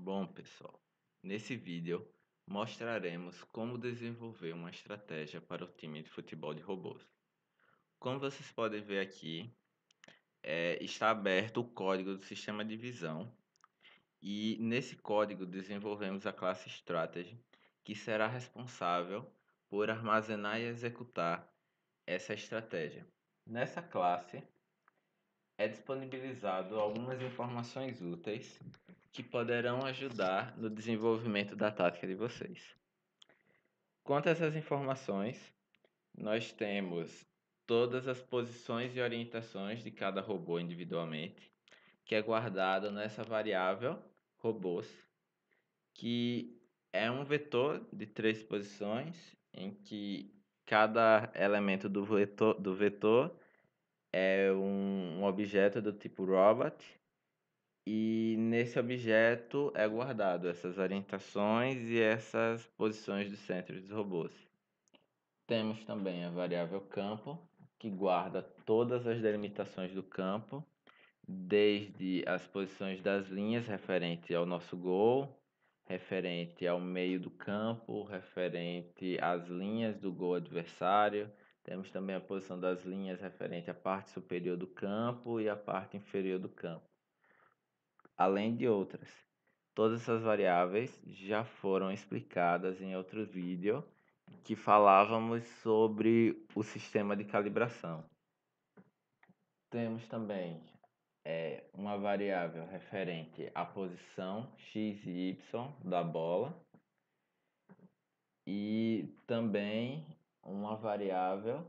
Bom, pessoal, nesse vídeo mostraremos como desenvolver uma estratégia para o time de futebol de robôs. Como vocês podem ver aqui, está aberto o código do sistema de visão e nesse código desenvolvemos a classe Strategy, que será responsável por armazenar e executar essa estratégia. Nessa classe é disponibilizado algumas informações úteis que poderão ajudar no desenvolvimento da tática de vocês. Quanto a essas informações, nós temos todas as posições e orientações de cada robô individualmente, que é guardado nessa variável robôs, que é um vetor de 3 posições, em que cada elemento do vetor é um objeto do tipo robot, e nesse objeto é guardado essas orientações e essas posições dos centros dos robôs. Temos também a variável campo, que guarda todas as delimitações do campo, desde as posições das linhas referente ao nosso gol, referente ao meio do campo, referente às linhas do gol adversário. Temos também a posição das linhas referente à parte superior do campo e à parte inferior do campo, além de outras. Todas essas variáveis já foram explicadas em outro vídeo que falávamos sobre o sistema de calibração. Temos também uma variável referente à posição x e y da bola e também uma variável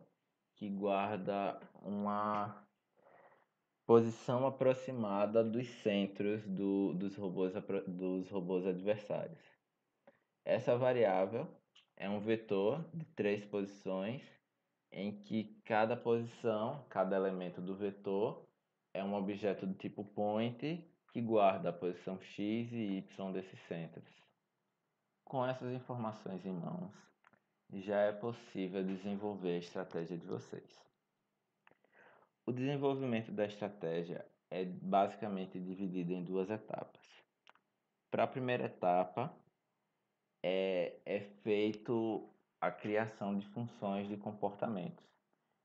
que guarda uma posição aproximada dos centros dos robôs adversários. Essa variável é um vetor de 3 posições, em que cada posição, cada elemento do vetor, é um objeto do tipo point que guarda a posição x e y desses centros. Com essas informações em mãos, já é possível desenvolver a estratégia de vocês. O desenvolvimento da estratégia é basicamente dividido em 2 etapas. Para a primeira etapa, é feito a criação de funções de comportamentos.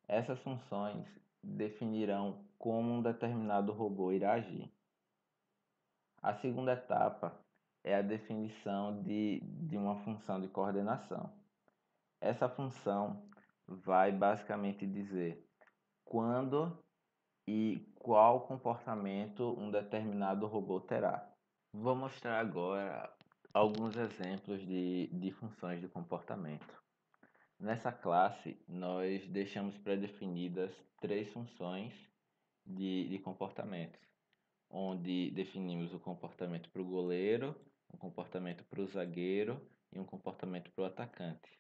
Essas funções definirão como um determinado robô irá agir. A segunda etapa é a definição de uma função de coordenação. Essa função vai basicamente dizer quando e qual comportamento um determinado robô terá. Vou mostrar agora alguns exemplos de funções de comportamento. Nessa classe, nós deixamos pré-definidas 3 funções de comportamentos, onde definimos o comportamento para o goleiro, um comportamento para o zagueiro e um comportamento para o atacante.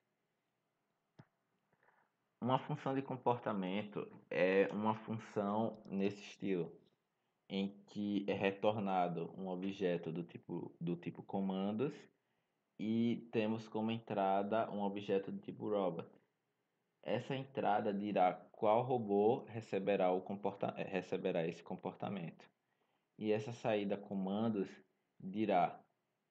Uma função de comportamento é uma função nesse estilo, em que é retornado um objeto do tipo comandos e temos como entrada um objeto do tipo robot. Essa entrada dirá qual robô receberá esse comportamento. E essa saída comandos dirá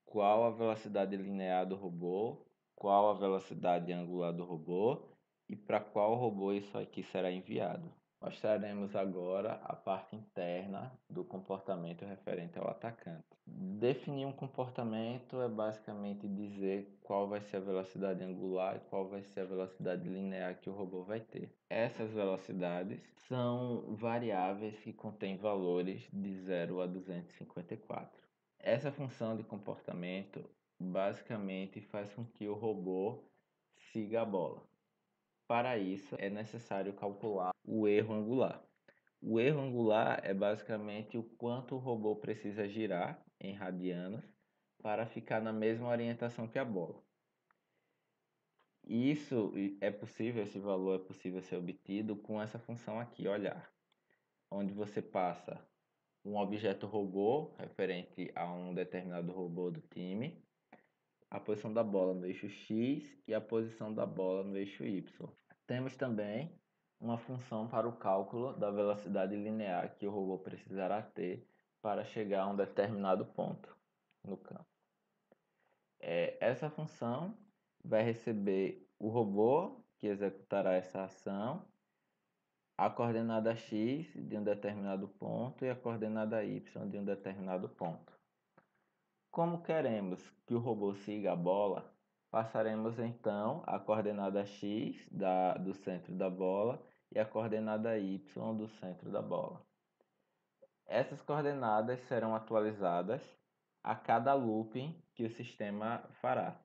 qual a velocidade linear do robô, qual a velocidade angular do robô e para qual robô isso aqui será enviado. Mostraremos agora a parte interna do comportamento referente ao atacante. Definir um comportamento é basicamente dizer qual vai ser a velocidade angular e qual vai ser a velocidade linear que o robô vai ter. Essas velocidades são variáveis que contêm valores de 0 a 254. Essa função de comportamento basicamente faz com que o robô siga a bola. Para isso, é necessário calcular o erro angular. O erro angular é basicamente o quanto o robô precisa girar em radianos para ficar na mesma orientação que a bola. Isso é possível, esse valor é possível ser obtido com essa função aqui, olhar, onde você passa um objeto robô referente a um determinado robô do time, a posição da bola no eixo X e a posição da bola no eixo Y. Temos também uma função para o cálculo da velocidade linear que o robô precisará ter para chegar a um determinado ponto. no campo. Essa função vai receber o robô que executará essa ação, a coordenada x de um determinado ponto e a coordenada y de um determinado ponto. Como queremos que o robô siga a bola, passaremos então a coordenada x do centro da bola e a coordenada y do centro da bola. Essas coordenadas serão atualizadas a cada looping que o sistema fará.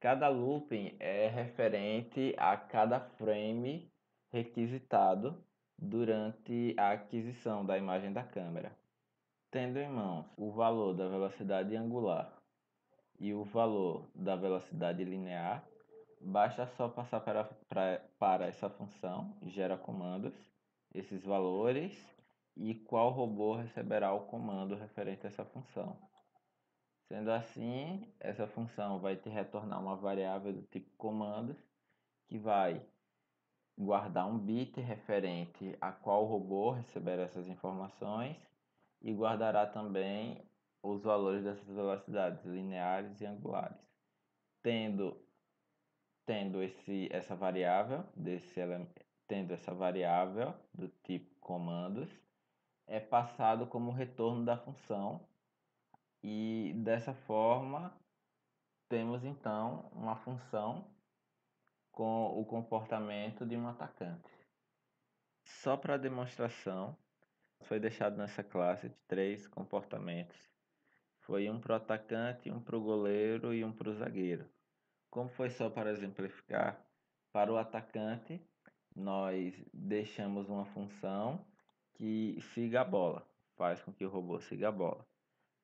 Cada looping é referente a cada frame requisitado durante a aquisição da imagem da câmera. Tendo em mãos o valor da velocidade angular e o valor da velocidade linear, basta só passar para essa função, gera comandos, esses valores e qual robô receberá o comando referente a essa função. Sendo assim, essa função vai te retornar uma variável do tipo comandos, que vai guardar um bit referente a qual robô receberá essas informações e guardará também os valores dessas velocidades lineares e angulares. Tendo essa variável do tipo comandos, é passado como retorno da função e dessa forma temos então uma função com o comportamento de um atacante. Só para demonstração, foi deixado nessa classe de 3 comportamentos. Foi um para o atacante, um para o goleiro e um para o zagueiro. Como foi só para exemplificar, para o atacante nós deixamos uma função que siga a bola, faz com que o robô siga a bola.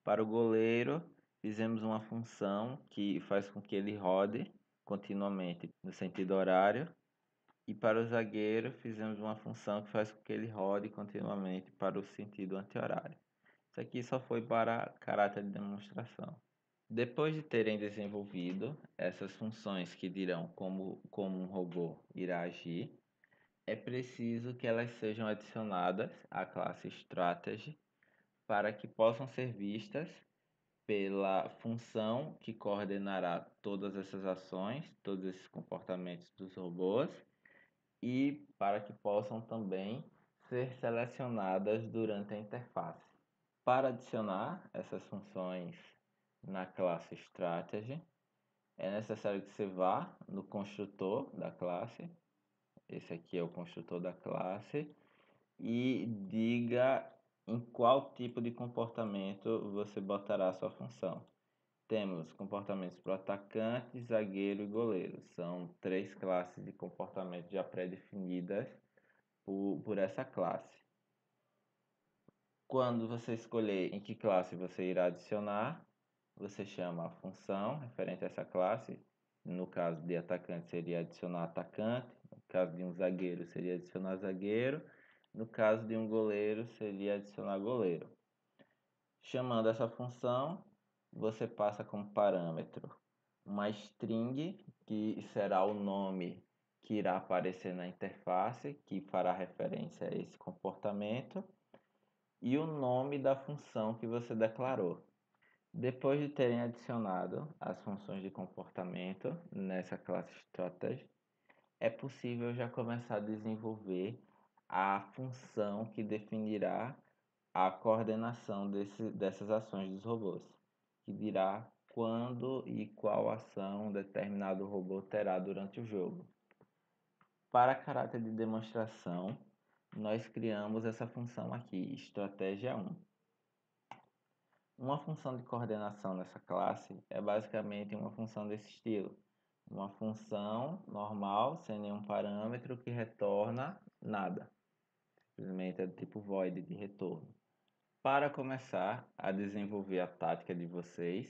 Para o goleiro, fizemos uma função que faz com que ele rode continuamente no sentido horário. E para o zagueiro, fizemos uma função que faz com que ele rode continuamente para o sentido anti-horário. Isso aqui só foi para caráter de demonstração. Depois de terem desenvolvido essas funções que dirão como um robô irá agir, é preciso que elas sejam adicionadas à classe Strategy para que possam ser vistas pela função que coordenará todas essas ações, todos esses comportamentos dos robôs e para que possam também ser selecionadas durante a interface. Para adicionar essas funções na classe Strategy, é necessário que você vá no construtor da classe, esse aqui é o construtor da classe, e diga em qual tipo de comportamento você botará a sua função. Temos comportamentos para o atacante, zagueiro e goleiro. São 3 classes de comportamento já pré-definidas por essa classe. Quando você escolher em que classe você irá adicionar, você chama a função referente a essa classe. No caso de atacante seria adicionar atacante, no caso de um zagueiro seria adicionar zagueiro, no caso de um goleiro seria adicionar goleiro. Chamando essa função, você passa como parâmetro uma string, que será o nome que irá aparecer na interface, que fará referência a esse comportamento, e o nome da função que você declarou. Depois de terem adicionado as funções de comportamento nessa classe Strategy, é possível já começar a desenvolver a função que definirá a coordenação dessas ações dos robôs, que dirá quando e qual ação um determinado robô terá durante o jogo. Para caráter de demonstração, nós criamos essa função aqui, estratégia 1. Uma função de coordenação nessa classe é basicamente uma função desse estilo. Uma função normal, sem nenhum parâmetro, que retorna nada. Simplesmente é do tipo void de retorno. Para começar a desenvolver a tática de vocês,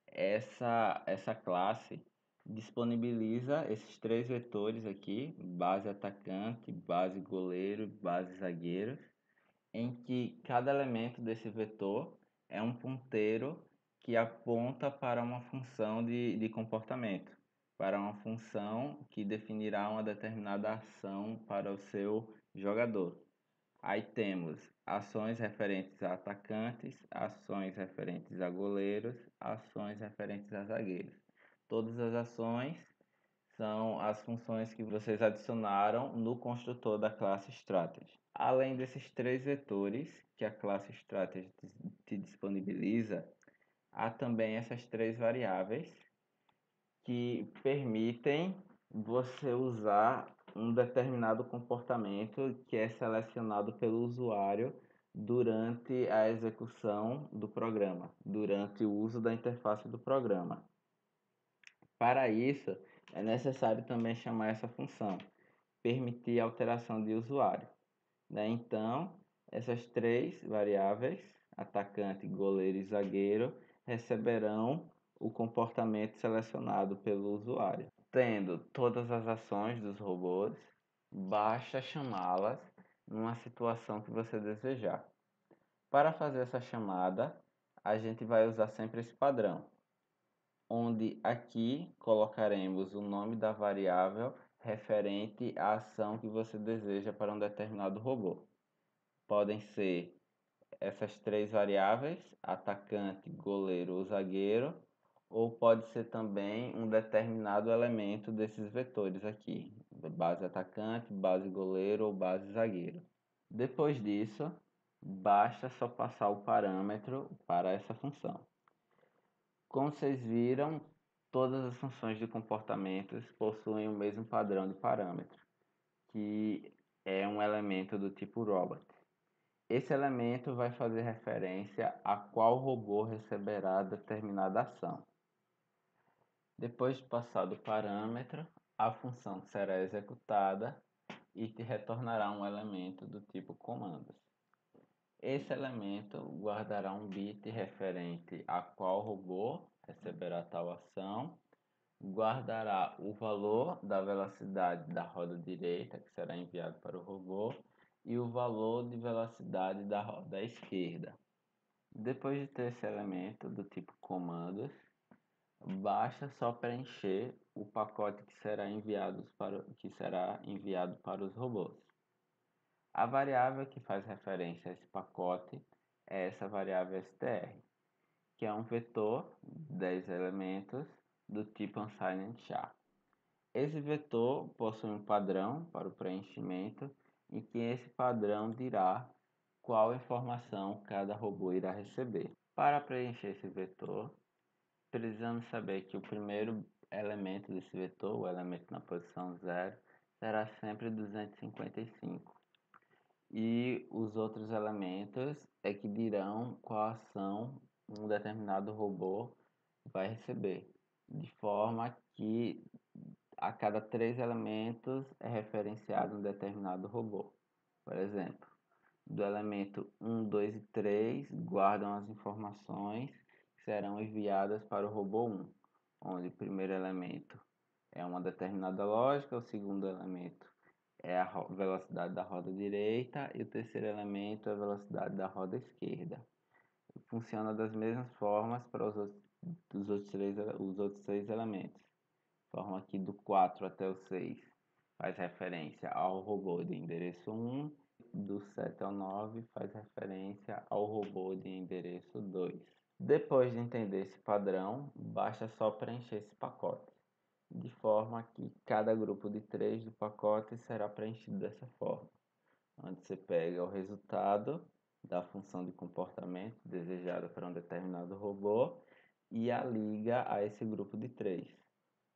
essa classe disponibiliza esses 3 vetores aqui, base atacante, base goleiro, base zagueiro, em que cada elemento desse vetor é um ponteiro que aponta para uma função de comportamento, para uma função que definirá uma determinada ação para o seu jogador. Aí temos ações referentes a atacantes, ações referentes a goleiros, ações referentes a zagueiros. Todas as ações são as funções que vocês adicionaram no construtor da classe Strategy. Além desses três vetores que a classe Strategy te disponibiliza, há também essas três variáveis que permitem você usar um determinado comportamento que é selecionado pelo usuário durante a execução do programa, durante o uso da interface do programa. Para isso, é necessário também chamar essa função, permitir alteração de usuário, né? Então, essas três variáveis, atacante, goleiro e zagueiro, receberão o comportamento selecionado pelo usuário. Tendo todas as ações dos robôs, basta chamá-las numa situação que você desejar. Para fazer essa chamada, a gente vai usar sempre esse padrão, onde aqui colocaremos o nome da variável referente à ação que você deseja para um determinado robô. Podem ser essas três variáveis, atacante, goleiro ou zagueiro, ou pode ser também um determinado elemento desses vetores aqui, base atacante, base goleiro ou base zagueiro. Depois disso, basta só passar o parâmetro para essa função. Como vocês viram, todas as funções de comportamentos possuem o mesmo padrão de parâmetro, que é um elemento do tipo robot. Esse elemento vai fazer referência a qual robô receberá determinada ação. Depois de passado o parâmetro, a função será executada e te retornará um elemento do tipo comandos. Esse elemento guardará um bit referente a qual robô receberá tal ação, guardará o valor da velocidade da roda direita, que será enviado para o robô, e o valor de velocidade da roda esquerda. Depois de ter esse elemento do tipo comandos, basta só preencher o pacote que será enviado para os robôs. A variável que faz referência a esse pacote é essa variável str, que é um vetor de 10 elementos do tipo unsigned char. Esse vetor possui um padrão para o preenchimento, em que esse padrão dirá qual informação cada robô irá receber. Para preencher esse vetor, precisamos saber que o primeiro elemento desse vetor, o elemento na posição 0, será sempre 255. E os outros elementos é que dirão qual ação um determinado robô vai receber, de forma que a cada 3 elementos é referenciado um determinado robô. Por exemplo, do elemento 1, 2 e 3 guardam as informações que serão enviadas para o robô 1, onde o primeiro elemento é uma determinada lógica, o segundo elemento é a velocidade da roda direita e o terceiro elemento é a velocidade da roda esquerda. Funciona das mesmas formas para os outros 6 elementos. De forma que do 4 até o 6 faz referência ao robô de endereço 1, do 7 ao 9 faz referência ao robô de endereço 2. Depois de entender esse padrão, basta só preencher esse pacote, de forma que cada grupo de 3 do pacote será preenchido dessa forma, onde você pega o resultado da função de comportamento desejada para um determinado robô e a liga a esse grupo de 3,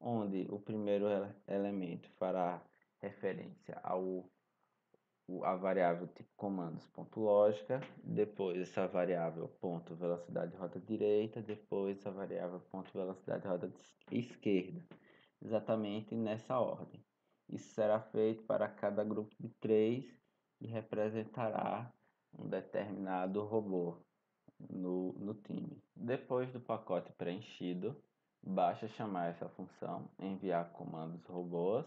onde o primeiro elemento fará referência a variável tipo comandos ponto lógica, depois essa variável ponto velocidade roda direita, depois essa variável ponto velocidade roda esquerda, exatamente nessa ordem. Isso será feito para cada grupo de 3 e representará um determinado robô no time. Depois do pacote preenchido, basta chamar essa função, enviar comandos robôs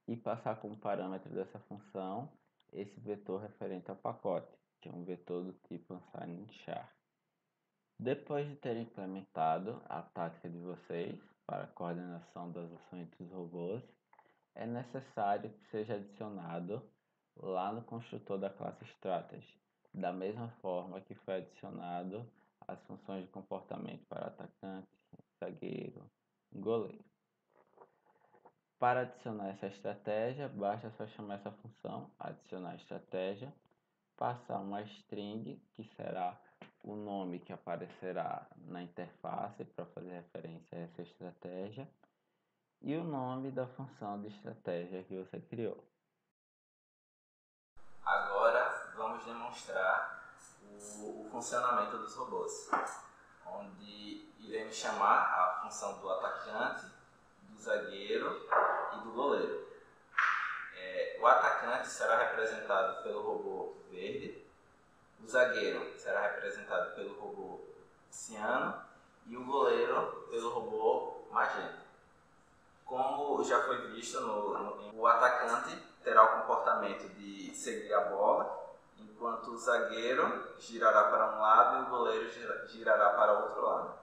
e passar como parâmetro dessa função esse vetor referente ao pacote, que é um vetor do tipo unsigned char. Depois de ter implementado a tática de vocês para a coordenação das ações dos robôs, é necessário que seja adicionado lá no construtor da classe Strategy, da mesma forma que foi adicionado as funções de comportamento para atacante, zagueiro, goleiro. Para adicionar essa estratégia, basta só chamar essa função, adicionar estratégia, passar uma string, que será o nome que aparecerá na interface para fazer referência a essa estratégia, e o nome da função de estratégia que você criou. Agora vamos demonstrar o funcionamento dos robôs, onde iremos chamar a função do atacante, do zagueiro e do goleiro. O atacante será representado pelo robô verde, o zagueiro será representado pelo robô ciano e o goleiro pelo robô magenta. Como já foi visto, o atacante terá o comportamento de seguir a bola, enquanto o zagueiro girará para um lado e o goleiro girará para o outro lado.